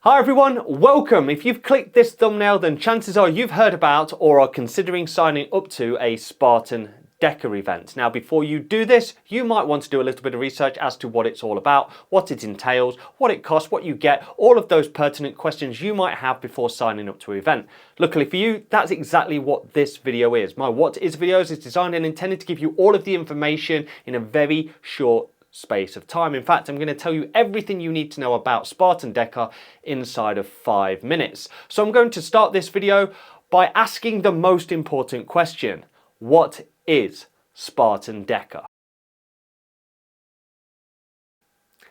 Hi everyone, welcome. If you've clicked this thumbnail, then chances are you've heard about or are considering signing up to a Spartan Deca event. Now before you do this, you might want to do a little bit of research as to what it's all about, what it entails, what it costs, what you get, all of those pertinent questions you might have before signing up to an event. Luckily for you, that's exactly what this video is. My What Is videos is designed and intended to give you all of the information in a very short space of time. In fact, I'm going to tell you everything you need to know about Spartan Deca inside of 5 minutes. So I'm going to start this video by asking the most important question. What is Spartan Deca?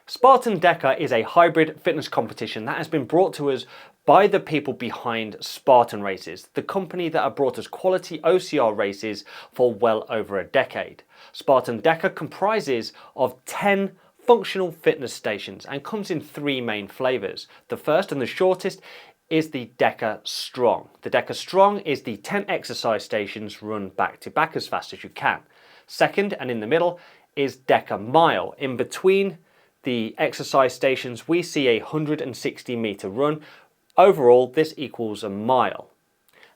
Spartan Deca is a hybrid fitness competition that has been brought to us by the people behind Spartan Races, the company that have brought us quality OCR races for well over a decade. Spartan Deca comprises of 10 functional fitness stations and comes in 3 main flavours. The first and the shortest is the Deca Strong. The Deca Strong is the 10 exercise stations run back to back as fast as you can. Second, and in the middle, is Deca Mile. In between the exercise stations, we see a 160 metre run. Overall, this equals a mile.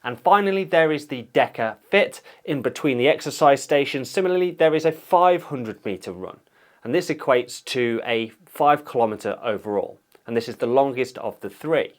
And finally, there is the Deca Fit in between the exercise stations. Similarly, there is a 500 metre run, and this equates to a 5 kilometre overall. And this is the longest of the 3.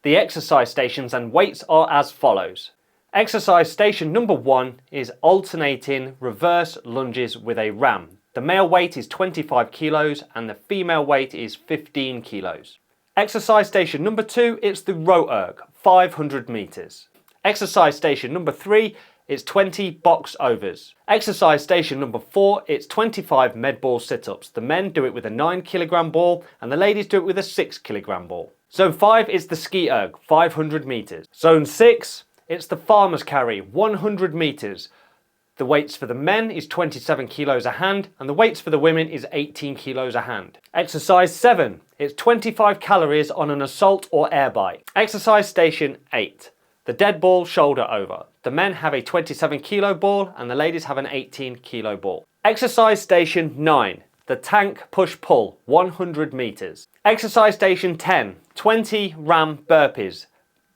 The exercise stations and weights are as follows. Exercise station number 1 is alternating reverse lunges with a ram. The male weight is 25 kilos and the female weight is 15 kilos. Exercise station number 2, it's the row erg, 500 meters. Exercise station number 3, it's 20 box overs. Exercise station number 4, it's 25 med ball sit-ups. The men do it with a 9 kilogram ball and the ladies do it with a 6 kilogram ball. Zone 5 is the ski erg, 500 meters. Zone 6, it's the farmer's carry, 100 meters. The weights for the men is 27 kilos a hand and the weights for the women is 18 kilos a hand. Exercise 7, it's 25 calories on an assault or air bike. Exercise station 8, the dead ball shoulder over. The men have a 27 kilo ball and the ladies have an 18 kilo ball. Exercise station 9, the tank push pull, 100 meters. Exercise station 10, 20 ram burpees.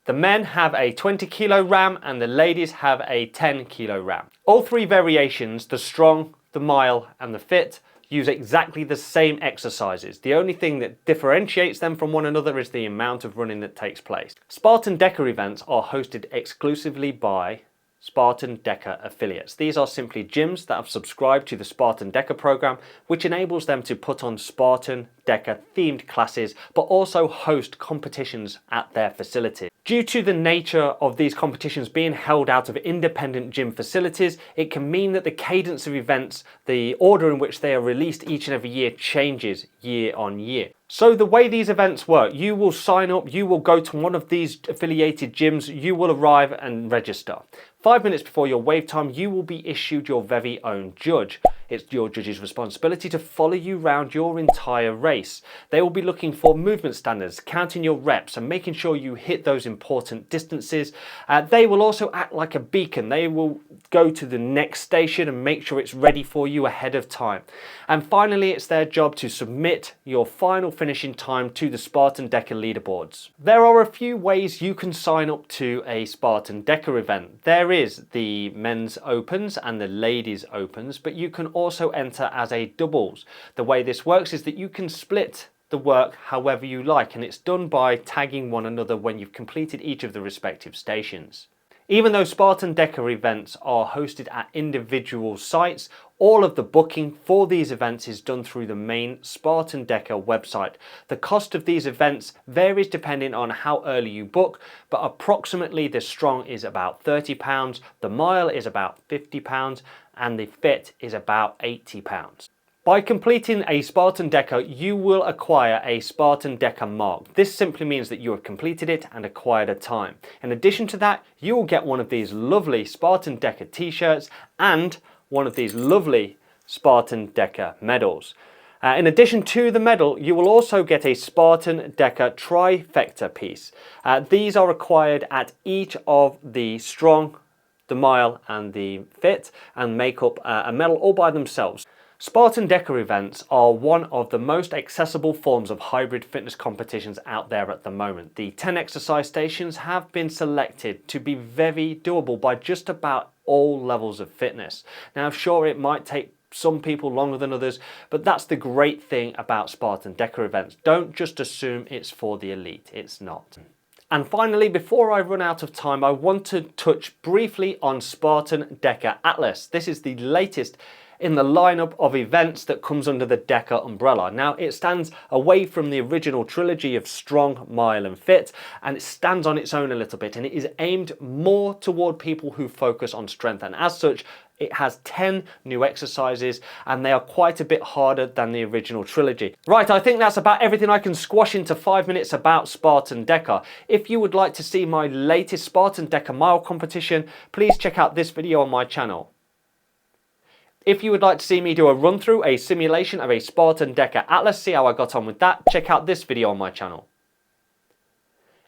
The men have a 20 kilo ram and the ladies have a 10 kilo ram. All 3 variations, the strong, the mile and the fit, use exactly the same exercises. The only thing that differentiates them from one another is the amount of running that takes place. Spartan Deca events are hosted exclusively by Spartan Deca affiliates. These are simply gyms that have subscribed to the Spartan Deca program, which enables them to put on Spartan Deca themed classes, but also host competitions at their facility. Due to the nature of these competitions being held out of independent gym facilities, it can mean that the cadence of events, the order in which they are released each and every year changes year on year. So the way these events work, you will sign up, you will go to one of these affiliated gyms, you will arrive and register. 5 minutes before your wave time, you will be issued your very own judge. It's your judge's responsibility to follow you around your entire race. They will be looking for movement standards, counting your reps and making sure you hit those important distances. They will also act like a beacon. They will go to the next station and make sure it's ready for you ahead of time. And finally, it's their job to submit your final finishing time to the Spartan Deca leaderboards. There are a few ways you can sign up to a Spartan Deca event. There is the men's opens and the ladies opens, but you can also enter as a doubles. The way this works is that you can split the work however you like, and it's done by tagging one another when you've completed each of the respective stations. Even though Spartan Deca events are hosted at individual sites, all of the booking for these events is done through the main Spartan Deca website. The cost of these events varies depending on how early you book, but approximately the strong is about £30, the mile is about £50, and the fit is about £80. By completing a Spartan Deca, you will acquire a Spartan Deca mark. This simply means that you have completed it and acquired a time. In addition to that, you will get one of these lovely Spartan Deca t-shirts and one of these lovely Spartan Deca medals. In addition to the medal, you will also get a Spartan Deca trifecta piece. These are acquired at each of the strong, the mile and the fit and make up a medal all by themselves. Spartan Deca events are one of the most accessible forms of hybrid fitness competitions out there at the moment. The 10 exercise stations have been selected to be very doable by just about all levels of fitness. Now, sure, it might take some people longer than others, but that's the great thing about Spartan Deca events. Don't just assume it's for the elite. It's not. And finally, before I run out of time, I want to touch briefly on Spartan Deca Atlas. This is the latest in the lineup of events that comes under the Deca umbrella. Now, it stands away from the original trilogy of Strong, Mile and Fit, and it stands on its own a little bit, and it is aimed more toward people who focus on strength, and as such, it has 10 new exercises, and they are quite a bit harder than the original trilogy. Right, I think that's about everything I can squash into 5 minutes about Spartan Deca. If you would like to see my latest Spartan Deca mile competition, please check out this video on my channel. If you would like to see me do a run through, a simulation of a Spartan Deca Atlas, see how I got on with that, check out this video on my channel.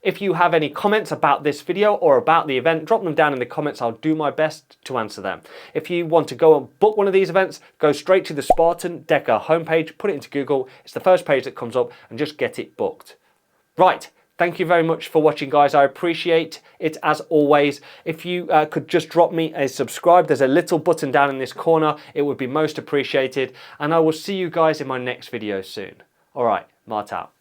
If you have any comments about this video or about the event, drop them down in the comments. I'll do my best to answer them. If you want to go and book one of these events, go straight to the Spartan Deca homepage, put it into Google. It's the first page that comes up, and just get it booked. Right. Thank you very much for watching, guys. I appreciate it as always. If you could just drop me a subscribe, there's a little button down in this corner. It would be most appreciated. And I will see you guys in my next video soon. All right, Mart out.